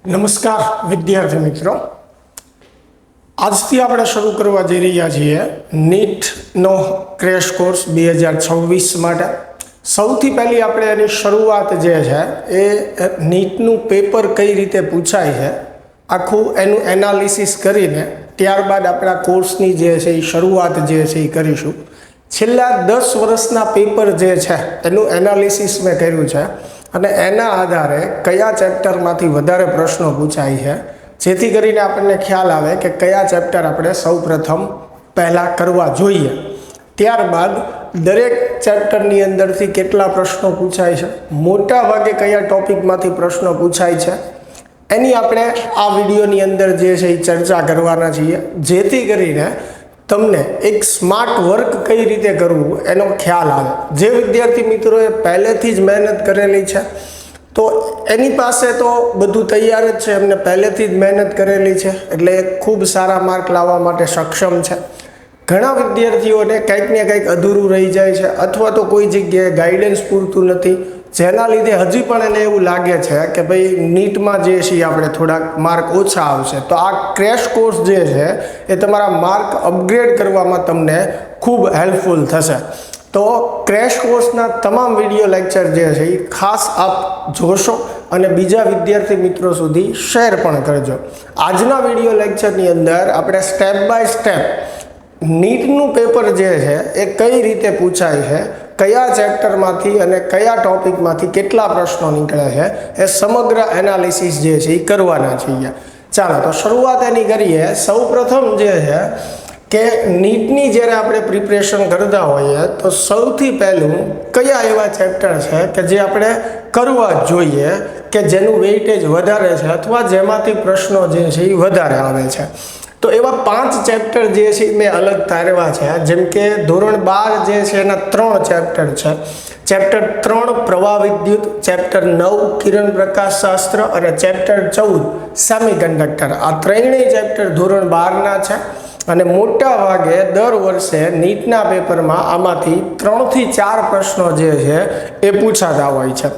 નમસ્કાર વિદ્યાર્થી મિત્રો, આજથી આપણે શરૂ કરવા જઈ રહ્યા છીએ નીટનો ક્રેશ કોર્સ 2026 માટે. સૌથી પહેલી આપણે એની શરૂઆત જે છે એ નીટનું પેપર કઈ રીતે પૂછાય છે આખું એનું એનાલિસિસ કરીને ત્યારબાદ આપણા કોર્સની જે છે એ શરૂઆત જે છે એ કરીશું. છેલ્લા 10 વર્ષના પેપર જે છે એનું એનાલિસિસ મેં કર્યું છે અને એના આધારે કયા ચેપ્ટરમાંથી વધારે પ્રશ્નો પૂછાય છે જેથી કરીને આપણને ખ્યાલ આવે કે કયા ચેપ્ટર આપણે સૌપ્રથમ પહેલાં કરવા જોઈએ. ત્યારબાદ દરેક ચેપ્ટરની અંદરથી કેટલા પ્રશ્નો પૂછાય છે, મોટા ભાગે કયા ટોપિકમાંથી પ્રશ્નો પૂછાય છે, એની આપણે આ વિડીયોની અંદર જે છે એ ચર્ચા કરવાના છીએ જેથી કરીને તમને એક સ્માર્ટ વર્ક કઈ રીતે કરવું એનો ખ્યાલ આવે. જે વિદ્યાર્થી મિત્રોએ પહેલેથી જ મહેનત કરેલી છે તો એની પાસે તો બધું તૈયાર જ છે, એમને પહેલેથી જ મહેનત કરેલી છે એટલે ખૂબ સારા માર્ક લાવવા માટે સક્ષમ છે. ઘણા વિદ્યાર્થીઓને કંઈક ને કંઈક અધૂરું રહી જાય છે અથવા તો કોઈ જગ્યાએ ગાઈડન્સ પૂરતું નથી, જેના લીધે હજી પણ એને એવું લાગે છે કે ભાઈ નીટમાં જે છે આપણે થોડાક માર્ક ઓછા આવશે. તો આ ક્રેશ કોર્સ જે છે એ તમારા માર્ક અપગ્રેડ કરવામાં તમને ખૂબ હેલ્પફુલ થશે. તો ક્રેશ કોર્સના તમામ વિડીયો લેક્ચર જે છે એ ખાસ આપ જોશો અને બીજા વિદ્યાર્થી મિત્રો સુધી શેર પણ કરજો. આજના વિડીયો લેક્ચરની અંદર આપણે સ્ટેપ બાય સ્ટેપ નીટનું પેપર જે છે એ કઈ રીતે પૂછાય છે, કયા ચેપ્ટરમાંથી અને કયા ટોપિકમાંથી કેટલા પ્રશ્નો નીકળે છે એ સમગ્ર એનાલિસિસ જે છે એ કરવાના છીએ. ચાલો તો શરૂઆત એની કરીએ. સૌ પ્રથમ જે છે કે નીટની જ્યારે આપણે પ્રિપરેશન કરતા હોઈએ તો સૌથી પહેલું કયા એવા ચેપ્ટર છે કે જે આપણે કરવા જોઈએ કે જેનું વેઇટેજ વધારે છે અથવા જેમાંથી પ્રશ્નો જે છે એ વધારે આવે છે. તો એવા 5 ચેપ્ટર જે છે મેં અલગ તારવા છે. જેમ કે ધોરણ 12 જે છે એના 3 ચેપ્ટર છે. ચેપ્ટર 3 પ્રવાહ વિદ્યુત, ચેપ્ટર 9 કિરણ પ્રકાશ શાસ્ત્ર અને ચેપ્ટર 14 સેમિકન્ડક્ટર. આ ત્રણેય ચેપ્ટર ધોરણ 12ના છે અને મોટા ભાગે દર વર્ષે નીટના પેપરમાં આમાંથી 3 થી 4 પ્રશ્નો જે છે એ પૂછાતા હોય છે.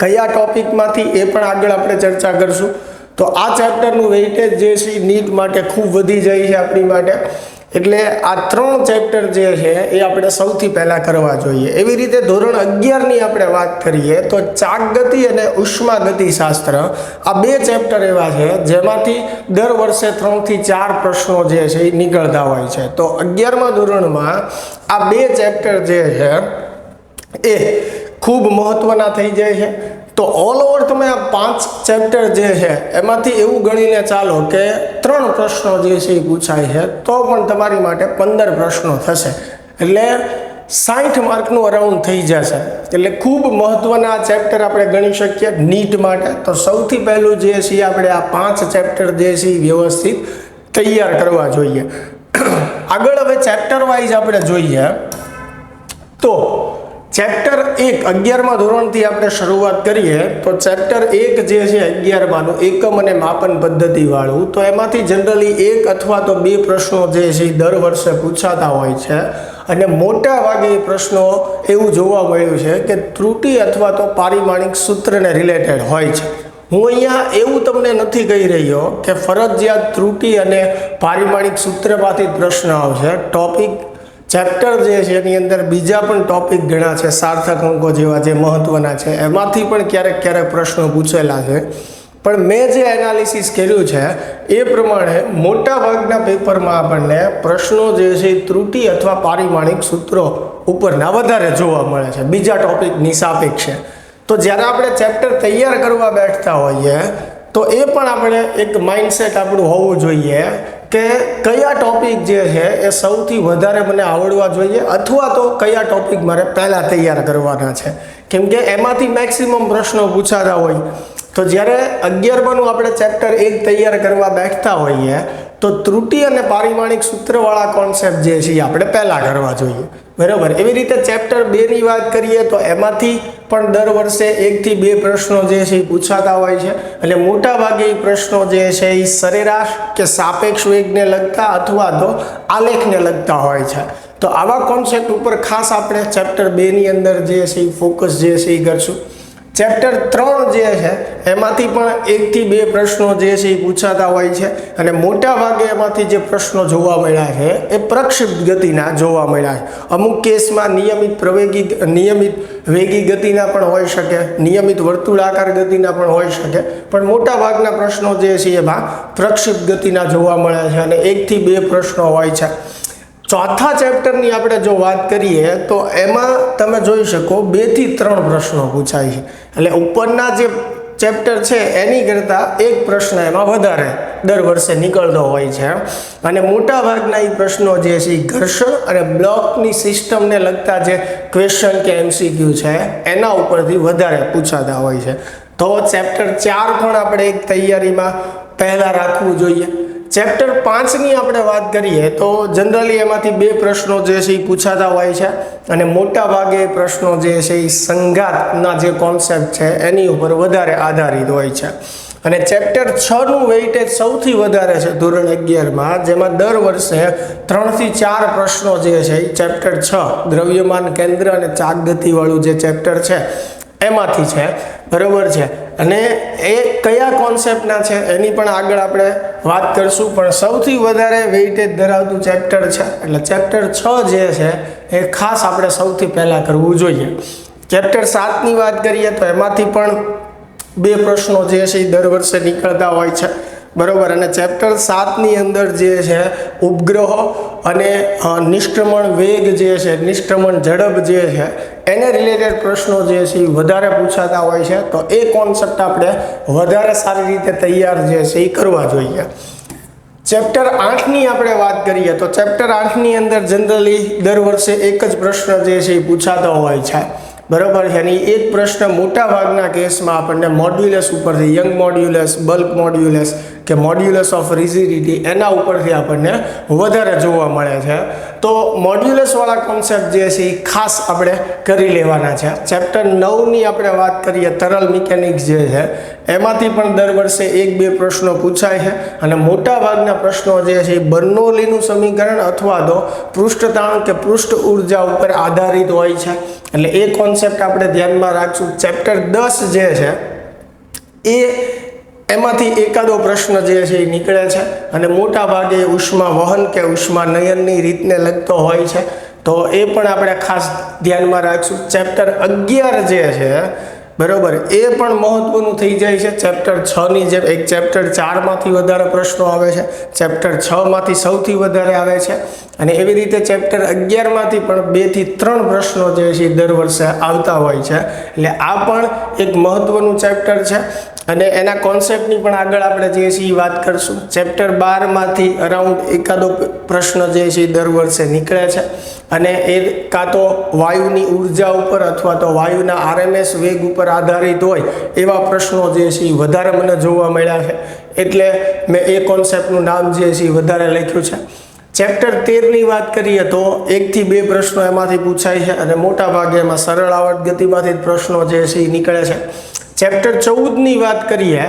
કયા ટોપિકમાંથી એ પણ આગળ આપણે ચર્ચા કરીશું. તો આ ચેપ્ટરનું વેઇટેજ જે છે નીટ માટે ખૂબ વધી જાય છે આપણી માટે, એટલે આ 3 ચેપ્ટર જે છે એ આપણે સૌથી પહેલાં કરવા જોઈએ. એવી રીતે ધોરણ 11ની આપણે વાત કરીએ તો ચાક ગતિ અને ઉષ્મા ગતિ શાસ્ત્ર, આ 2 ચેપ્ટર એવા છે જેમાંથી દર વર્ષે 3 થી 4 પ્રશ્નો જે છે એ નીકળતા હોય છે. તો 11મા ધોરણમાં આ 2 ચેપ્ટર જે છે એ ખૂબ મહત્ત્વના થઈ જાય છે. તો ઓલ ઓવર તમે આ 5 ચેપ્ટર જે છે એમાંથી એવું ગણીને ચાલો કે 3 પ્રશ્નો જે છે એ પૂછાય છે તો પણ તમારી માટે 15 પ્રશ્નો થશે એટલે 60 માર્કનું અરાઉન્ડ થઈ જશે. એટલે ખૂબ મહત્ત્વના ચેપ્ટર આપણે ગણી શકીએ નીટ માટે. તો સૌથી પહેલું જે છે આપણે આ 5 ચેપ્ટર જે છે વ્યવસ્થિત તૈયાર કરવા જોઈએ. આગળ હવે ચેપ્ટર વાઇઝ આપણે જોઈએ તો ચેપ્ટર 1 11મા ધોરણથી આપણે શરૂઆત કરીએ તો ચેપ્ટર 1 જે છે 11માનું એકમ અને માપન પદ્ધતિ વાળું, તો એમાંથી જનરલી 1 અથવા તો 2 પ્રશ્નો જે છે દર વર્ષે પૂછાતા હોય છે અને મોટા ભાગે એ પ્રશ્નો એવું જોવા મળ્યું છે કે ત્રુટિ અથવા તો પારિમાણિક સૂત્રને રિલેટેડ હોય છે. હું અહીંયા એવું તમને નથી કહી રહ્યો કે ફરજિયાત ત્રુટિ અને પારિમાણિક સૂત્રમાંથી પ્રશ્ન આવશે. ટોપિક ચેપ્ટર જે છે એની અંદર બીજા પણ ટોપિક ઘણા છે, સાર્થક અંકો જેવા જે મહત્ત્વના છે એમાંથી પણ ક્યારેક પ્રશ્નો પૂછેલા છે. પણ મેં જે એનાલિસિસ કર્યું છે એ પ્રમાણે મોટા ભાગના પેપરમાં આપણને પ્રશ્નો જે છે ત્રુટિ અથવા પારિમાણિક સૂત્રો ઉપરના વધારે જોવા મળે છે બીજા ટોપિકની સાપેક્ષે. તો જ્યારે આપણે ચેપ્ટર તૈયાર કરવા બેઠતા હોઈએ તો એ પણ આપણે એક માઇન્ડસેટ આપણું હોવું જોઈએ કે કયા ટોપિક જે છે એ સૌથી વધારે મને આવડવા જોઈએ અથવા તો કયા ટોપિક મારે પહેલાં તૈયાર કરવાના છે, કેમ કે એમાંથી મેક્સિમમ પ્રશ્નો પૂછાતા હોય. તો જ્યારે 11માનું આપણે ચેપ્ટર 1 તૈયાર કરવા બેઠતા હોઈએ તો ત્રુટિ અને પારિમાણિક સૂત્રવાળા કોન્સેપ્ટ જે છે એ આપણે પહેલાં કરવા જોઈએ, બરાબર. એવી રીતે ચેપ્ટર 2ની વાત કરીએ તો એમાંથી પણ દર વર્ષે 1 થી 2 પ્રશ્નો જે છે એ પૂછાતા હોય છે. એટલે મોટાભાગે એ પ્રશ્નો જે છે એ સરેરાશ કે સાપેક્ષ વેગને લગતા અથવા તો આલેખને લગતા હોય છે. તો આવા કોન્સેપ્ટ ઉપર ખાસ આપણે ચેપ્ટર 2ની અંદર જે છે એ ફોકસ જે છે એ કરશું. ચેપ્ટર 3 જે છે એમાંથી પણ 1 થી 2 પ્રશ્નો જે છે એ પૂછાતા હોય છે અને મોટા ભાગે એમાંથી જે પ્રશ્નો જોવા મળ્યા છે એ પ્રક્ષિપ્ત ગતિના જોવા મળ્યા છે. અમુક કેસમાં નિયમિત વેગી ગતિના પણ હોઈ શકે, નિયમિત વર્તુળાકાર ગતિના પણ હોઈ શકે, પણ મોટા ભાગના પ્રશ્નો જે છે એમાં પ્રક્ષિપ્ત ગતિના જોવા મળે છે અને 1 થી 2 પ્રશ્નો હોય છે. ચોથા ચેપ્ટરની આપણે જો વાત કરીએ તો એમાં તમે જોઈ શકો 2 થી 3 પ્રશ્નો પૂછાય છે. એટલે ઉપરના જે ચેપ્ટર છે એની કરતાં એક પ્રશ્ન એમાં વધારે દર વર્ષે નીકળતો હોય છે અને મોટા ભાગના એ પ્રશ્નો જે છે એ ઘર્ષણ અને બ્લોકની સિસ્ટમને લગતા જે ક્વેશ્ચન કે MCQ છે એના ઉપરથી વધારે પૂછાતા હોય છે. તો ચેપ્ટર 4 પણ આપણે એક તૈયારીમાં પહેલાં રાખવું જોઈએ. ચેપ્ટર 5ની આપણે વાત કરીએ તો જનરલી એમાંથી 2 પ્રશ્નો જે છે એ પૂછાતા હોય છે અને મોટા ભાગે પ્રશ્નો જે છે એ સંઘાતના જે કોન્સેપ્ટ છે એની ઉપર વધારે આધારિત હોય છે. અને ચેપ્ટર 6નું વેઇટેજ સૌથી વધારે છે ધોરણ 11માં, જેમાં દર વર્ષે 3 થી 4 પ્રશ્નો જે છે એ ચેપ્ટર 6 દ્રવ્યમાન કેન્દ્ર અને ચાકગતિવાળું જે ચેપ્ટર છે એમાંથી છે, બરાબર છે. અને એ કયા કોન્સેપ્ટના છે એની પણ આગળ આપણે વાત કરીશું, પણ સૌથી વધારે વેઇટેજ ધરાવતું ચેપ્ટર છે એટલે ચેપ્ટર 6 જે છે એ ખાસ આપણે સૌથી પહેલાં કરવું જોઈએ. ચેપ્ટર 7ની વાત કરીએ તો એમાંથી પણ 2 પ્રશ્નો જે છે એ દર વર્ષે નીકળતા હોય છે, બરોબર. અને ચેપ્ટર 7ની અંદર જે છે ઉપગ્રહો અને નિષ્ક્રમણ વેગ જે છે, નિષ્ક્રમણ ઝડપ જે છે એને રિલેટેડ પ્રશ્નો જે છે એ વધારે પૂછાતા હોય છે. તો એ કોન્સેપ્ટ આપણે વધારે સારી રીતે તૈયાર જે છે એ કરવા જોઈએ. ચેપ્ટર 8ની આપણે વાત કરીએ તો ચેપ્ટર 8ની અંદર જનરલી દર વર્ષે એક જ પ્રશ્ન જે છે એ પૂછાતો હોય છે, બરાબર છે. અને એક પ્રશ્ન મોટા ભાગના કેસમાં આપણને મોડ્યુલસ ઉપરથી, યંગ મોડ્યુલસ, બલ્ક મોડ્યુલસ કે મોડ્યુલસ ઓફ રિજિડિટી એના ઉપરથી આપણને વધારે જોવા મળે છે. તો મોડ્યુલસવાળા કોન્સેપ્ટ જે છે એ ખાસ આપણે કરી લેવાના છે. ચેપ્ટર 9ની આપણે વાત કરીએ તરલ મિકેનિક્સ જે છે એમાંથી પણ દર વર્ષે 1-2 પ્રશ્નો પૂછાય છે અને મોટા ભાગના પ્રશ્નો જે છે એ બર્નોલીનું સમીકરણ અથવા તો પૃષ્ઠતાણ કે પૃષ્ઠ ઉર્જા ઉપર આધારિત હોય છે. એટલે એ કોન્સેપ્ટ આપણે ધ્યાનમાં રાખશું. ચેપ્ટર 10 જે છે એમાંથી એકાદો પ્રશ્ન જે છે એ નીકળે છે અને મોટા ભાગે ઉષ્મા વહન કે ઉષ્મા નયનની રીતને લગતો હોય છે, તો એ પણ આપણે ખાસ ધ્યાનમાં રાખશું. ચેપ્ટર 11 જે છે, બરોબર, એ પણ મહત્વનું થઈ જાય છે. ચેપ્ટર 6ની જેમ એક ચેપ્ટર 4માંથી વધારે પ્રશ્નો આવે છે, ચેપ્ટર 6માંથી સૌથી વધારે આવે છે અને એવી રીતે ચેપ્ટર 11માંથી પણ 2 થી 3 પ્રશ્નો જે છે દર વર્ષે આવતા હોય છે. એટલે આ પણ એક મહત્વનું ચેપ્ટર છે અને એના કોન્સેપ્ટની પણ આગળ આપણે જે છે એ વાત કરીશું. ચેપ્ટર 12માંથી અરાઉન્ડ એકાદો પ્રશ્ન જે છે એ દર વર્ષે નીકળે છે અને એ કાં તો વાયુની ઉર્જા ઉપર અથવા તો વાયુના RMS વેગ ઉપર આધારિત હોય એવા પ્રશ્નો જે છે એ વધારે મને જોવા મળ્યા છે, એટલે મેં એ કોન્સેપ્ટનું નામ જે છે એ વધારે લખ્યું છે. ચેપ્ટર 13ની વાત કરીએ તો 1 થી 2 પ્રશ્નો એમાંથી પૂછાય છે અને મોટા ભાગે એમાં સરળ આવર્ત ગતિમાંથી જ પ્રશ્નો જે છે એ નીકળે છે. ચેપ્ટર 14ની વાત કરીએ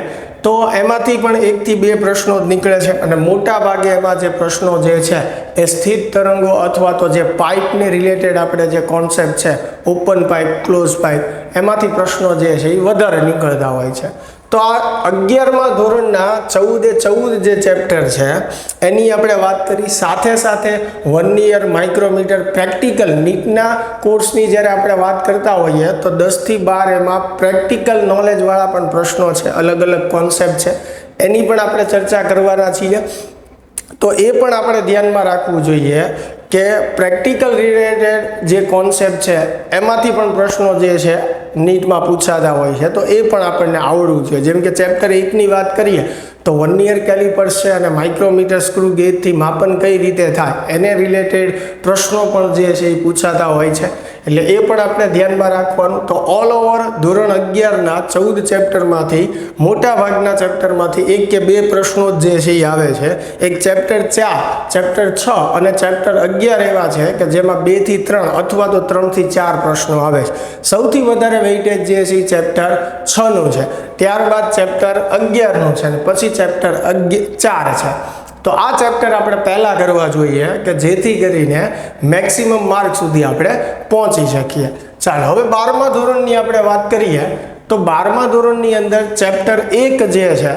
તો એમાંથી પણ 1 થી 2 પ્રશ્નો જ નીકળે છે અને મોટા ભાગે એમાં જે પ્રશ્નો જે છે એ સ્થિત તરંગો અથવા તો જે પાઇપને રિલેટેડ આપણે જે કોન્સેપ્ટ છે, ઓપન પાઇપ, ક્લોઝ પાઇપ, એમાંથી પ્રશ્નો જે છે એ વધારે નીકળતા હોય છે. તો આ 11મા ધોરણના 14 જે ચેપ્ટર છે એની આપણે વાત કરી. સાથે સાથે 1 યર માઇક્રોમીટર પ્રેક્ટિકલ નીટના કોર્સની જ્યારે આપણે વાત કરતા હોઈએ તો 10 થી 12 એમાં પ્રેક્ટિકલ નોલેજવાળા પણ પ્રશ્નો છે, અલગ અલગ કોન્સેપ્ટ છે, એની પણ આપણે ચર્ચા કરવાના છીએ. તો એ પણ આપણે ધ્યાનમાં રાખવું જોઈએ કે પ્રેક્ટિકલ રિલેટેડ જે કોન્સેપ્ટ છે એમાંથી પણ પ્રશ્નો જે છે નીટમાં પૂછાતા હોય છે, તો એ પણ આપણને આવડવું જોઈએ. જેમ કે ચેપ્ટર 1ની વાત કરીએ તો 1 યર કેલિપર્સ છે અને માઇક્રોમીટર સ્ક્રૂ ગેજથી માપન કઈ રીતે થાય એને રિલેટેડ પ્રશ્નો પણ જે છે એ પૂછાતા હોય છે, એટલે એ પણ આપણે ધ્યાનમાં રાખવાનું. તો ઓલ ઓવર ધોરણ 11ના 14 ચેપ્ટરમાંથી મોટા ભાગના ચેપ્ટરમાંથી 1 કે 2 પ્રશ્નો જે છે એ આવે છે. એક ચેપ્ટર 4, ચેપ્ટર 6 અને ચેપ્ટર 11 એવા છે કે જેમાં 2 થી 3 અથવા તો 3 થી 4 પ્રશ્નો આવે છે. સૌથી વધારે વેઇટેજ જે છે એ ચેપ્ટર 6નું છે, ત્યારબાદ ચેપ્ટર 11નું છે અને પછી ચેપ્ટર 4 છે. તો આ ચેપ્ટર આપણે પહેલાં કરવા જોઈએ કે જેથી કરીને મેક્સિમમ માર્ક સુધી આપણે પહોંચી શકીએ. ચાલો હવે 12મા ધોરણની આપણે વાત કરીએ તો 12મા ધોરણની અંદર ચેપ્ટર 1 જે છે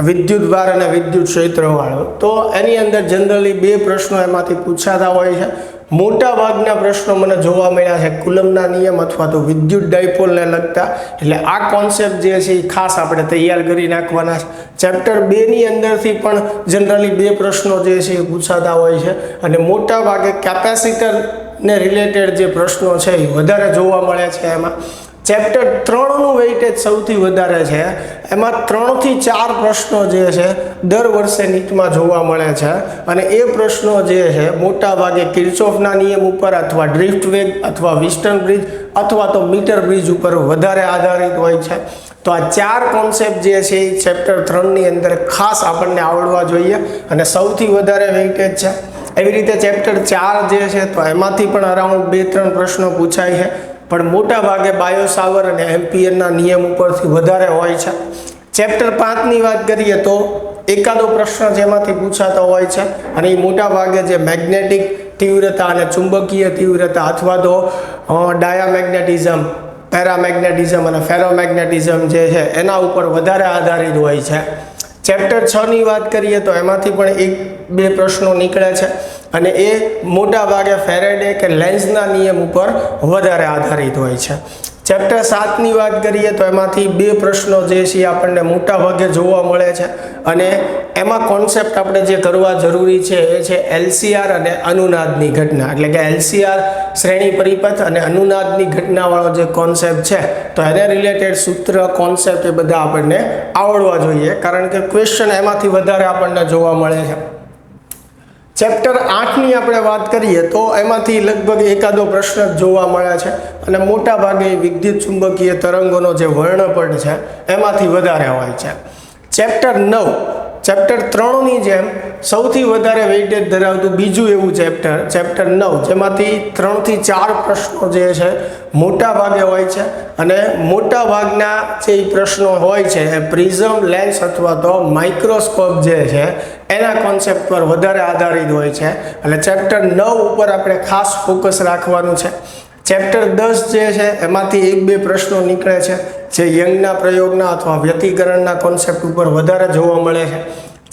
વિદ્યુત ભાર અને વિદ્યુત ક્ષેત્રવાળો, તો એની અંદર જનરલી 2 પ્રશ્નો એમાંથી પૂછાતા હોય છે. મોટા ભાગના પ્રશ્નો મને જોવા મળ્યા છે કુલમના નિયમ અથવા તો વિદ્યુત ડાયપોલને લગતા. એટલે આ કોન્સેપ્ટ જે છે એ ખાસ આપણે તૈયાર કરી નાખવાના છે. ચેપ્ટર 2ની અંદરથી પણ જનરલી 2 પ્રશ્નો જે છે એ પૂછાતા હોય છે અને મોટા ભાગે કેપેસિટરને રિલેટેડ જે પ્રશ્નો છે એ વધારે જોવા મળે છે. એમાં ચેપ્ટર 3નું વેઇટેજ સૌથી વધારે છે. એમાં 3 થી 4 પ્રશ્નો જે છે દર વર્ષે નીટમાં જોવા મળે છે અને એ પ્રશ્નો જે છે મોટા ભાગે કિર્ચોફના નિયમ ઉપર અથવા ડ્રિફ્ટ વેગ અથવા વિસ્ટન બ્રિજ અથવા તો મીટર બ્રિજ ઉપર વધારે આધારિત હોય છે. તો આ 4 કોન્સેપ્ટ જે છે એ ચેપ્ટર 3ની અંદર ખાસ આપણને આવડવા જોઈએ અને સૌથી વધારે વેઇટેજ છે. એવી રીતે ચેપ્ટર 4 જે છે તો એમાંથી પણ અરાઉન્ડ 2-3 પ્રશ્નો પૂછાય છે, પણ મોટા ભાગે બાયોસાવર અને એમ્પિયરના નિયમ ઉપરથી વધારે હોય છે. ચેપ્ટર 5ની વાત કરીએ તો એકાદો પ્રશ્ન જેમાંથી પૂછાતો હોય છે અને એ મોટા ભાગે જે મેગ્નેટિક તીવ્રતા અને ચુંબકીય તીવ્રતા અથવા તો ડાયામેગ્નેટિઝમ, પેરામેગ્નેટિઝમ અને ફેરોમેગ્નેટિઝમ જે છે એના ઉપર વધારે આધારિત હોય છે. ચેપ્ટર 6ની વાત કરીએ તો એમાંથી પણ 1-2 પ્રશ્નો નીકળે છે અને એ મોટા ભાગે ફેરેડે કે લેન્ઝના નિયમ ઉપર વધારે આધારિત હોય છે. ચેપ્ટર 7ની વાત કરીએ તો એમાંથી 2 પ્રશ્નો જે છે આપણને મોટા ભાગે જોવા મળે છે અને એમાં કોન્સેપ્ટ આપણે જે કરવા જરૂરી છે એ છે એલસીઆર અને અનુનાદની ઘટના. એટલે કે એલસીઆર શ્રેણી પરિપથ અને અનુનાદની ઘટનાવાળો જે કોન્સેપ્ટ છે તો એને રિલેટેડ સૂત્ર, કોન્સેપ્ટ એ બધા આપણને આવડવા જોઈએ, કારણ કે ક્વેશ્ચન એમાંથી વધારે આપણને જોવા મળે છે. ચેપ્ટર 8ની આપણે વાત કરીએ તો એમાંથી લગભગ એકાદો પ્રશ્ન જોવા મળે છે અને મોટા ભાગે વિદ્યુત ચુંબકીય તરંગોનો જે વર્ણપટ છે એમાંથી વધારે હોય છે. ચેપ્ટર 9, ચેપ્ટર 3ની જેમ સૌથી વધારે વેઇટેજ ધરાવતું બીજું એવું ચેપ્ટર 9, જેમાંથી 3 થી 4 પ્રશ્નો જે છે મોટા ભાગે હોય છે અને મોટા ભાગના જે પ્રશ્નો હોય છે એ પ્રિઝમ, લેન્સ અથવા તો માઇક્રોસ્કોપ જે છે એના કોન્સેપ્ટ પર વધારે આધારિત હોય છે. એટલે ચેપ્ટર 9 ઉપર આપણે ખાસ ફોકસ રાખવાનું છે. ચેપ્ટર 10 જે છે એમાંથી 1-2 પ્રશ્નો નીકળે છે જે યંગના પ્રયોગના અથવા વ્યતિકરણના કોન્સેપ્ટ ઉપર વધારે જોવા મળે છે.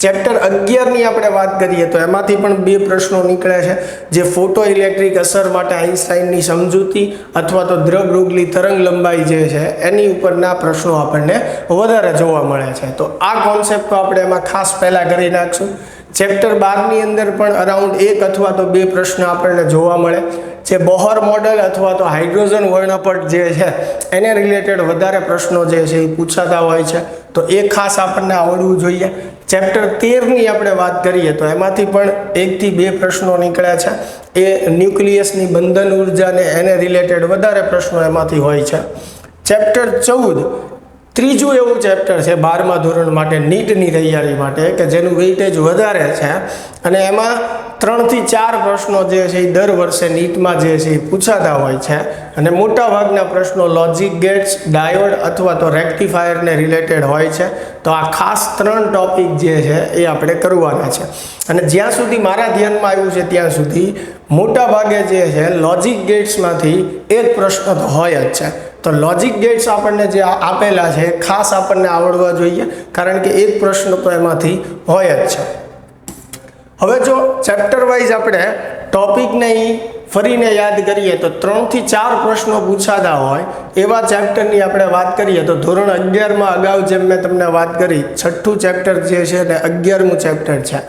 ચેપ્ટર 11ની આપણે વાત કરીએ તો એમાંથી પણ 2 પ્રશ્નો નીકળે છે જે ફોટો ઇલેક્ટ્રિક અસર માટે આઇન્સ્ટાઈનની સમજૂતી અથવા તો દ્રવ્યગુલી તરંગ લંબાઈ જે છે એની ઉપરના પ્રશ્નો આપણને વધારે જોવા મળે છે. તો આ કોન્સેપ્ટ આપણે એમાં ખાસ પહેલાં કરી નાખશું. ચેપ્ટર 12ની અંદર પણ અરાઉન્ડ 1 અથવા તો 2 પ્રશ્ન આપણને જોવા મળે જે બોહર મોડેલ અથવા તો હાઇડ્રોજન વર્ણપટ જે છે એને રિલેટેડ વધારે પ્રશ્નો જે છે એ પૂછાતા હોય છે, તો એ ખાસ આપણને આવડવું જોઈએ. ચેપ્ટર 13ની આપણે વાત કરીએ તો એમાંથી પણ 1 થી 2 પ્રશ્નો નીકળ્યા છે. એ ન્યુક્લિયસની બંધન ઉર્જાને એને રિલેટેડ વધારે પ્રશ્નો એમાંથી હોય છે. ચેપ્ટર 14 ત્રીજું એવું ચેપ્ટર છે 12મા ધોરણ માટે નીટની તૈયારી માટે કે જેનું વેઇટેજ વધારે છે અને એમાં 3 થી 4 પ્રશ્નો જે છે એ દર વર્ષે નીટમાં જે છે એ પૂછાતા હોય છે અને મોટા ભાગના પ્રશ્નો લોજિક ગેટ્સ, ડાયોડ અથવા તો રેક્ટિફાયરને રિલેટેડ હોય છે. તો આ ખાસ 3 ટોપિક જે છે એ આપણે કરવાના છે અને જ્યાં સુધી મારા ધ્યાનમાં આવ્યું છે ત્યાં સુધી મોટા ભાગે જે છે લોજિક ગેટ્સમાંથી એક પ્રશ્ન તો હોય જ છે. તો લોજિક ગેટ્સ આપણને જે આપેલા છે ખાસ આપણને આવડવા જોઈએ, કારણ કે એક પ્રશ્ન તો એમાંથી હોય જ છે. હવે જો ચેપ્ટર વાઇઝ આપણે ટોપિકને ફરીને યાદ કરીએ તો 3 થી 4 પ્રશ્નો પૂછાતા હોય એવા ચેપ્ટરની આપણે વાત કરીએ તો ધોરણ 11માં અગાઉ જેમ મેં તમને વાત કરી 6થું ચેપ્ટર જે છે ને 11મું ચેપ્ટર છે.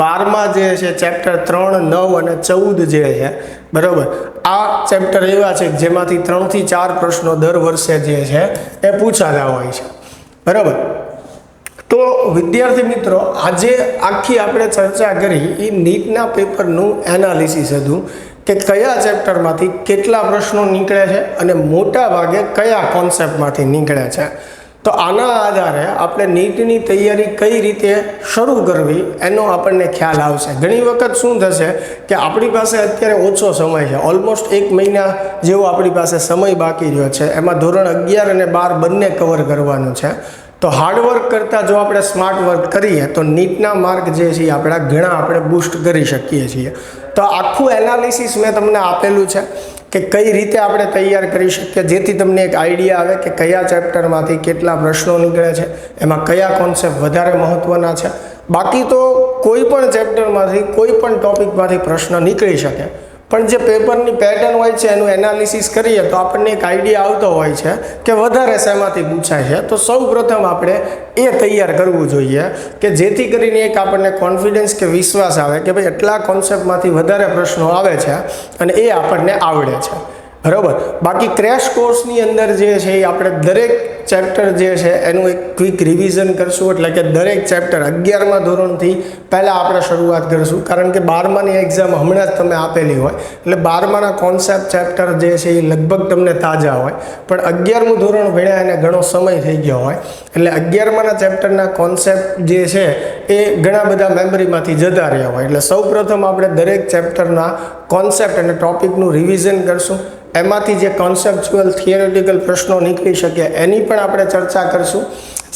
12માં જે છે ચેપ્ટર 3, 9 અને 14 જે છે, બરાબર, આ ચેપ્ટર એવા છે જેમાંથી 3 થી 4 પ્રશ્નો દર વર્ષે જે છે એ પૂછાતા હોય છે, બરાબર. તો વિદ્યાર્થી મિત્રો, આજે આખી આપણે ચર્ચા કરી એ નીટના પેપરનું એનાલિસિસ હતું કે કયા ચેપ્ટરમાંથી કેટલા પ્રશ્નો નીકળે છે અને મોટા ભાગે કયા કોન્સેપ્ટમાંથી નીકળે છે. તો આના આધારે આપણે નીટની તૈયારી કઈ રીતે શરૂ કરવી એનો આપણને ખ્યાલ આવશે. ઘણી વખત શું થશે કે આપણી પાસે અત્યારે ઓછો સમય છે, ઓલમોસ્ટ 1 મહિના જેવો આપણી પાસે સમય બાકી રહ્યો છે. એમાં ધોરણ 11 અને 12 બંને કવર કરવાનું છે. તો હાર્ડવર્ક કરતાં જો આપણે સ્માર્ટ વર્ક કરીએ તો નીટના માર્ક જે છે ઘણા આપણે બૂસ્ટ કરી શકીએ છીએ. તો આખું એનાલિસિસ મેં તમને આપેલું છે કે કઈ રીતે આપણે તૈયાર કરી શકીએ જેથી તમને એક આઈડિયા આવે કે કયા ચેપ્ટરમાંથી કેટલા પ્રશ્નો નીકળે છે, એમાં કયા કોન્સેપ્ટ વધારે મહત્ત્વના છે. બાકી તો કોઈ પણ ચેપ્ટરમાંથી કોઈ પણ ટૉપિકમાંથી પ્રશ્ન નીકળી શકે, પણ જે પેપરની પેટર્ન હોય છે એનું એનાલિસિસ કરીએ તો આપણને એક આઈડિયા આવતો હોય છે કે વધારે શેમાંથી પૂછાય છે. તો સૌ પ્રથમ આપણે એ તૈયાર કરવું જોઈએ કે જેથી કરીને એક આપણને કોન્ફિડન્સ કે વિશ્વાસ આવે કે ભાઈ એટલા કોન્સેપ્ટમાંથી વધારે પ્રશ્નો આવે છે અને એ આપણને આવડે છે. બરાબર. બાકી ક્રેશ કોર્સની અંદર જે છે એ આપણે દરેક ચેપ્ટર જે છે એનું એક ક્વિક રિવિઝન કરશું, એટલે કે દરેક ચેપ્ટર 11મા ધોરણથી પહેલાં આપણે શરૂઆત કરીશું, કારણ કે 12માની એક્ઝામ હમણાં જ તમે આપેલી હોય એટલે 12માના કોન્સેપ્ટ ચેપ્ટર જે છે એ લગભગ તમને તાજા હોય, પણ 11મું ધોરણ ભણ્યા એને ઘણો સમય થઈ ગયો હોય એટલે 11માના ચેપ્ટરના કોન્સેપ્ટ જે છે એ ઘણા બધા મેમરીમાંથી જતા રહ્યા હોય. એટલે સૌ પ્રથમ આપણે દરેક ચેપ્ટરના કોન્સેપ્ટ અને ટોપિકનું રિવિઝન કરશું. એમાંથી જે કોન્સેપ્ચ્યુઅલ થિયરેટિકલ પ્રશ્નો નીકળી શકે એની પણ આપણે ચર્ચા કરીશું.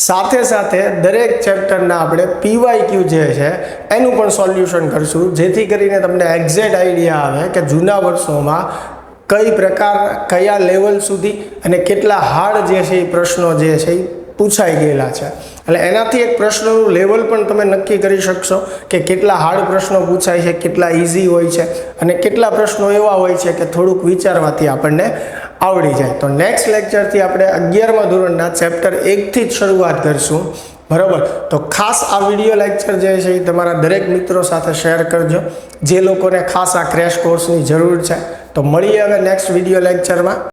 સાથે સાથે દરેક ચેપ્ટરના આપણે PYQ જે છે એનું પણ સોલ્યુશન કરીશું, જેથી કરીને તમને એક્ઝેક્ટ આઈડિયા આવે કે જૂના વર્ષોમાં કઈ પ્રકાર કયા લેવલ સુધી અને કેટલા હાર્ડ જે છે એ પ્રશ્નો જે છે એ પૂછાઈ ગયેલા છે. એટલે એનાથી એક પ્રશ્નનું લેવલ પણ તમે નક્કી કરી શકશો કે કેટલા હાર્ડ પ્રશ્નો પૂછાય છે, કેટલા ઇઝી હોય છે અને કેટલા પ્રશ્નો એવા હોય છે કે થોડુંક વિચારવાથી આપણને આવડી જાય. તો નેક્સ્ટ લેક્ચરથી આપણે 11મા ધોરણના ચેપ્ટર 1થી જ શરૂઆત કરીશું. બરાબર. તો ખાસ આ વિડીયો લેક્ચર જે છે એ તમારા દરેક મિત્રો સાથે શેર કરજો જે લોકોને ખાસ આ ક્રેશ કોર્સની જરૂર છે. તો મળીએ હવે નેક્સ્ટ વિડીયો લેક્ચરમાં.